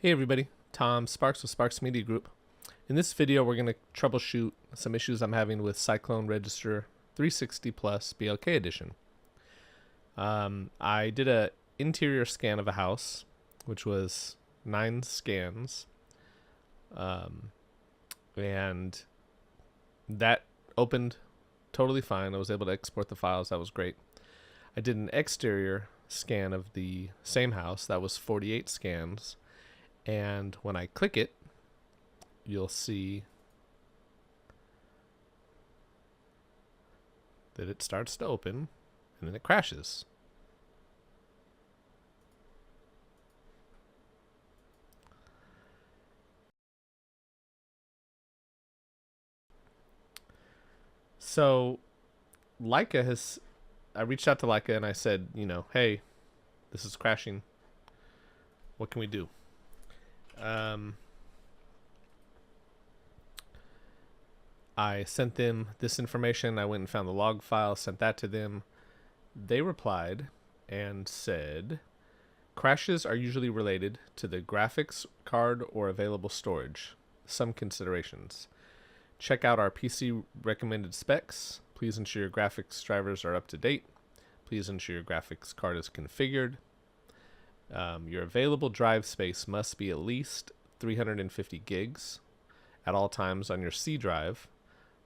Hey everybody, Tom Sparks with Sparks Media Group. In this video we're going to troubleshoot some issues I'm having with Cyclone Register 360 Plus BLK Edition. I did an interior scan of a house, which was 9 scans, and that opened totally fine. I was able to export the files, that was great. I did an exterior scan of the same house, that was 48 scans. And when I click it, you'll see that it starts to open and then it crashes. So I reached out to Leica and I said, hey, this is crashing. What can we do? I sent them this information. I went and found the log file, sent that to them. They replied and said, crashes are usually related to the graphics card or available storage. Some considerations. Check out our PC recommended specs. Please ensure your graphics drivers are up to date. Please ensure your graphics card is configured. Your available drive space must be at least 350 gigs at all times on your C drive,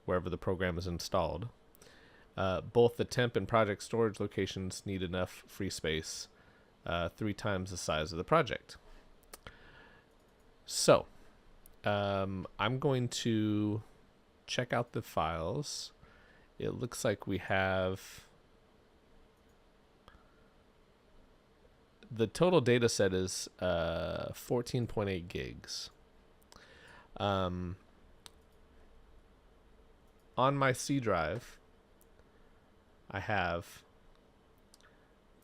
wherever the program is installed. Both the temp and project storage locations need enough free space, 3 times the size of the project. So, I'm going to check out the files. It looks like we have the total data set is 14.8 gigs. On my C drive, I have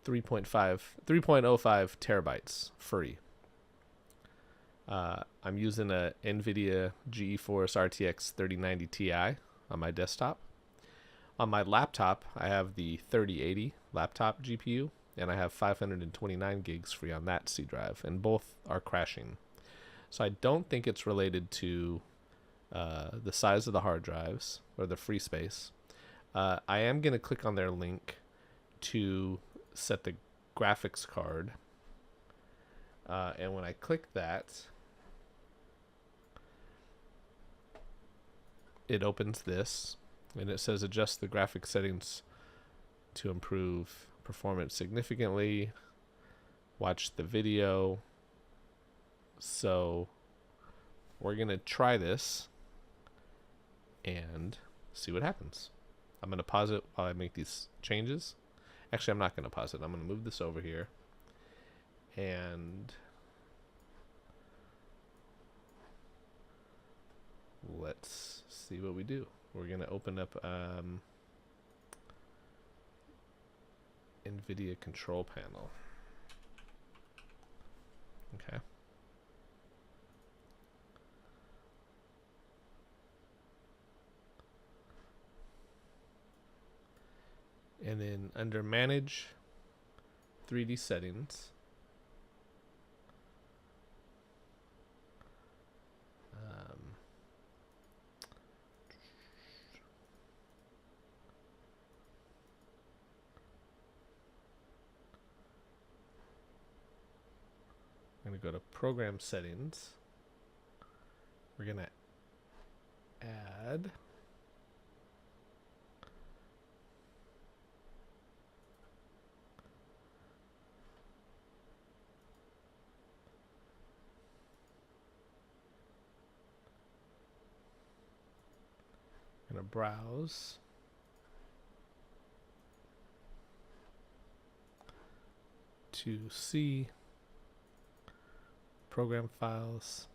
3.05 terabytes free. I'm using a Nvidia GeForce RTX 3090 Ti on my desktop. On my laptop, I have the 3080 laptop GPU, and I have 529 gigs free on that C drive, and both are crashing. So I don't think it's related to the size of the hard drives or the free space. I am going to click on their link to set the graphics card. And when I click that, it opens this, and it says adjust the graphics settings to improve performance significantly. Watch the video. So we're going to try this and see what happens. I'm going to pause it while I make these changes. Actually, I'm not going to pause it. I'm going to move this over here. And let's see what we do. We're going to open up Nvidia control panel. Okay. And then under manage 3D settings, I'm going to go to program settings. We're going to add going to browse to see program files,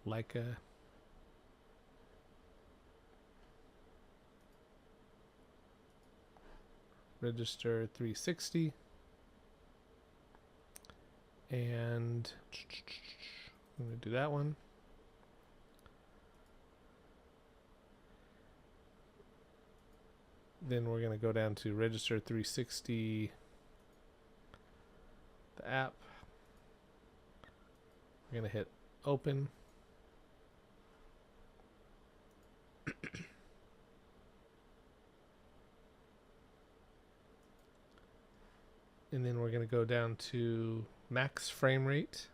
Leica, Register 360, and I'm going to do that one. Then we're going to go down to Register 360, the app, We're going to hit open. And then we're going to go down to max frame rate.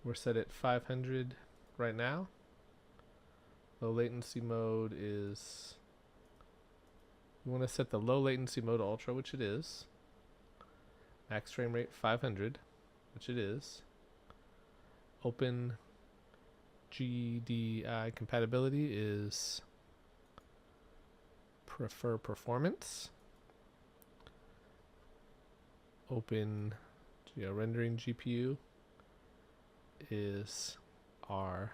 We're set at 500 right now. Low latency mode is, you want to set the low latency mode to ultra, which it is. Max frame rate 500, which it is. Open GDI compatibility is prefer performance. Open rendering GPU is our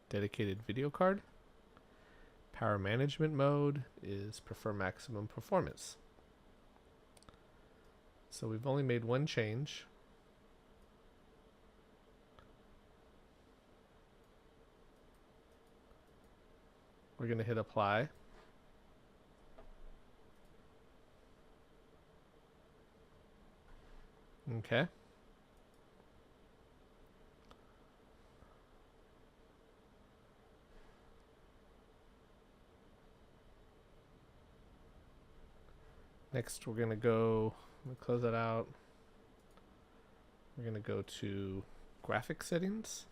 dedicated video card. Power management mode is prefer maximum performance. So we've only made one change. We're going to hit apply. Okay. Next, we're going to go, close that out. We're going to go to graphic settings.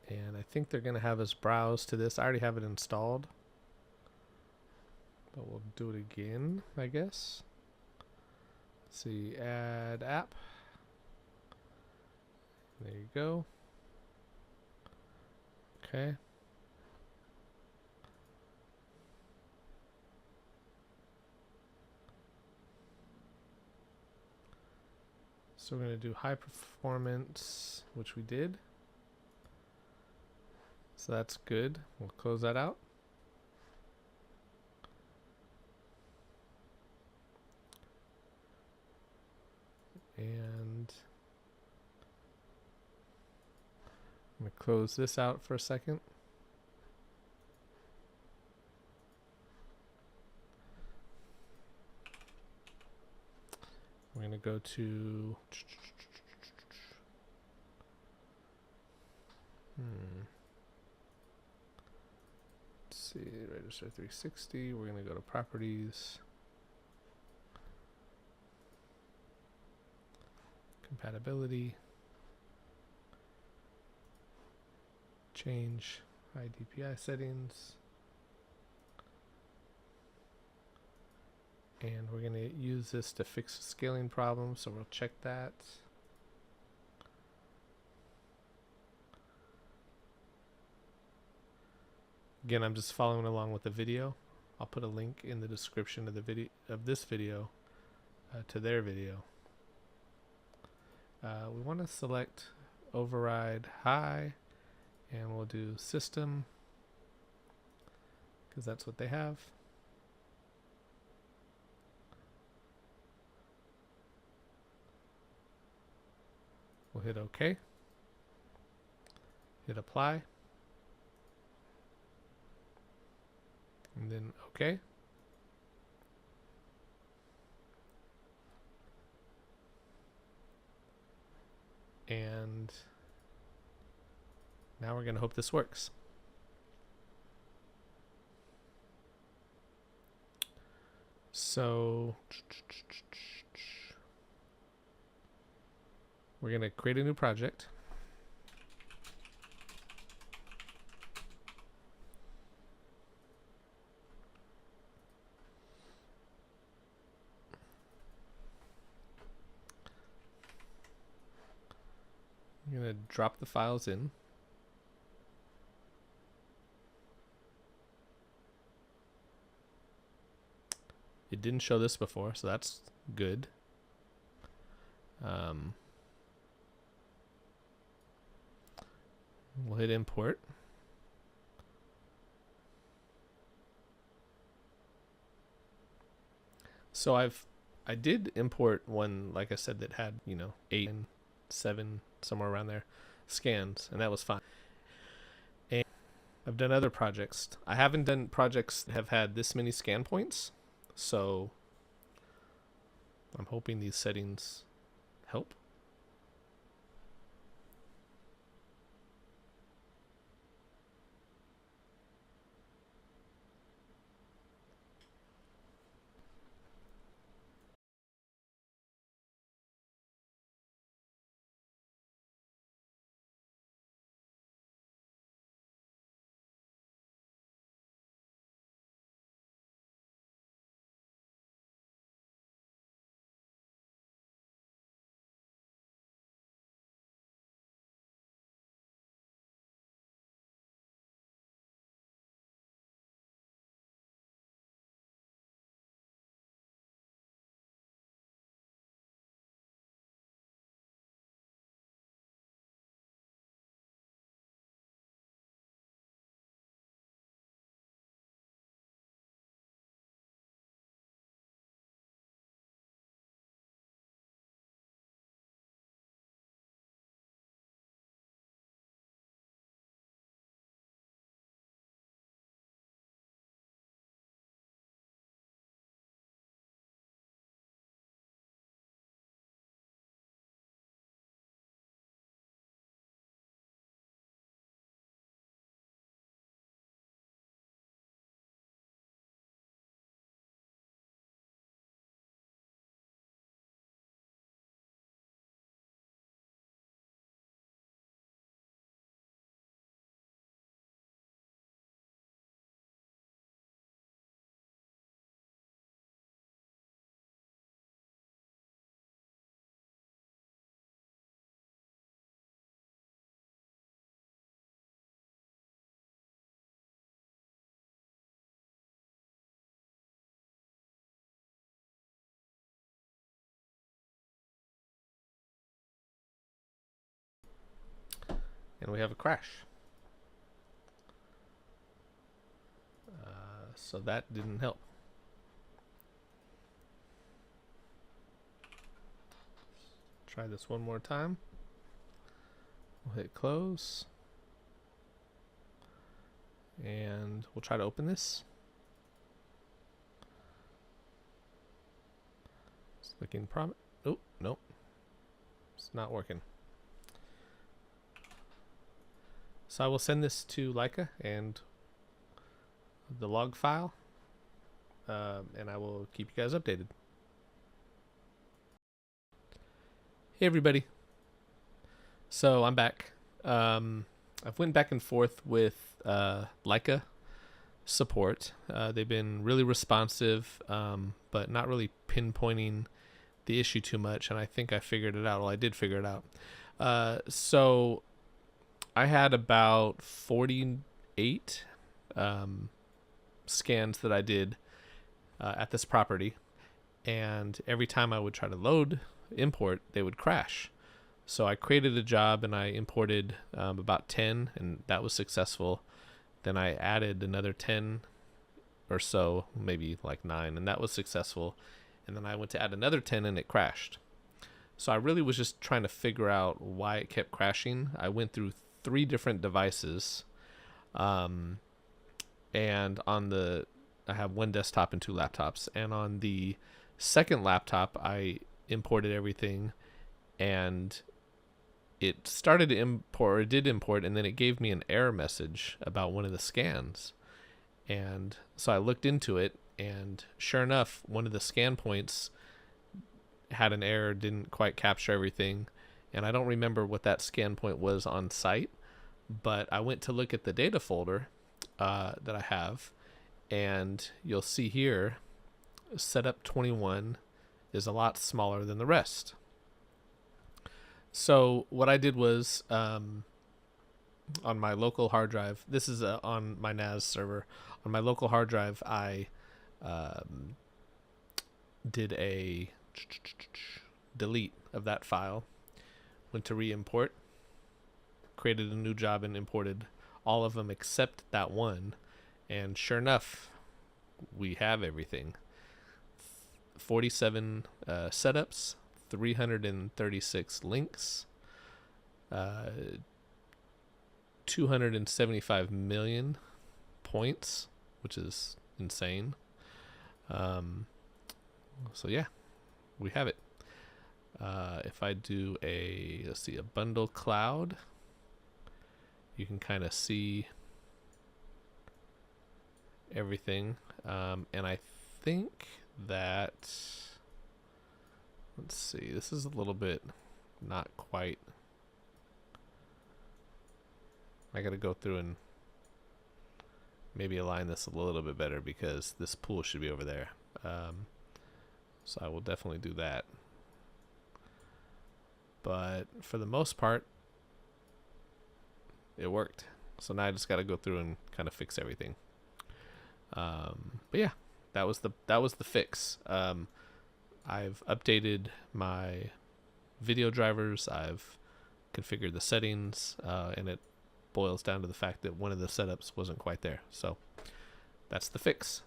And I think they're going to have us browse to this. I already have it installed, but we'll do it again, I guess. Let's see, add app. There you go. Okay. So we're going to do high performance, which we did. So that's good. We'll close that out. And I'm going to close this out for a second. We're going to go to let's see, register 360. We're going to go to properties, compatibility, change high DPI settings, and we're going to use this to fix a scaling problem, so we'll check that. Again, I'm just following along with the video. I'll put a link in the description of the video this video to their video. We want to select override high, and we'll do system because that's what they have. We'll hit OK. Hit apply. And then OK. And now we're going to hope this works. So we're going to create a new project. I'm going to drop the files in. It didn't show this before, so that's good. We'll hit import. So I did import one, like I said, that had, 8 and 7, somewhere around there, scans, and that was fine. I've done other projects. I haven't done projects that have had this many scan points, so I'm hoping these settings help. And we have a crash. So that didn't help. Try this one more time. We'll hit close. And we'll try to open this. It's looking oh, nope. It's not working. So I will send this to Leica and the log file, and I will keep you guys updated. Hey everybody. So I'm back. I've went back and forth with Leica support. They've been really responsive, but not really pinpointing the issue too much, and I think I figured it out. Well, I did figure it out. So I had about 48 scans that I did at this property, and every time I would try to import, they would crash. So I created a job and I imported about 10, and that was successful. Then I added another 10 or so, maybe like 9, and that was successful. And then I went to add another 10 and it crashed. So I really was just trying to figure out why it kept crashing. I went through 3 different devices, and I have 1 desktop and 2 laptops, and on the second laptop I imported everything, and it started to import, or it did import, and then it gave me an error message about one of the scans. And so I looked into it, and sure enough, one of the scan points had an error, didn't quite capture everything. And I don't remember what that scan point was on site, but I went to look at the data folder that I have, and you'll see here, setup 21 is a lot smaller than the rest. So what I did was, on my local hard drive, this is on my NAS server, on my local hard drive, I did a delete of that file, went to re-import, created a new job and imported all of them except that one, and sure enough, we have everything. 47 setups, 336 links, 275 million points, which is insane. So yeah, we have it. If I do a bundle cloud, you can kind of see everything. And I think that, let's see, this is a little bit not quite. I gotta go through and maybe align this a little bit better because this pool should be over there. So I will definitely do that. But for the most part, it worked. So now I just gotta go through and kind of fix everything. But yeah, that was the fix. I've updated my video drivers. I've configured the settings, and it boils down to the fact that one of the setups wasn't quite there. So that's the fix.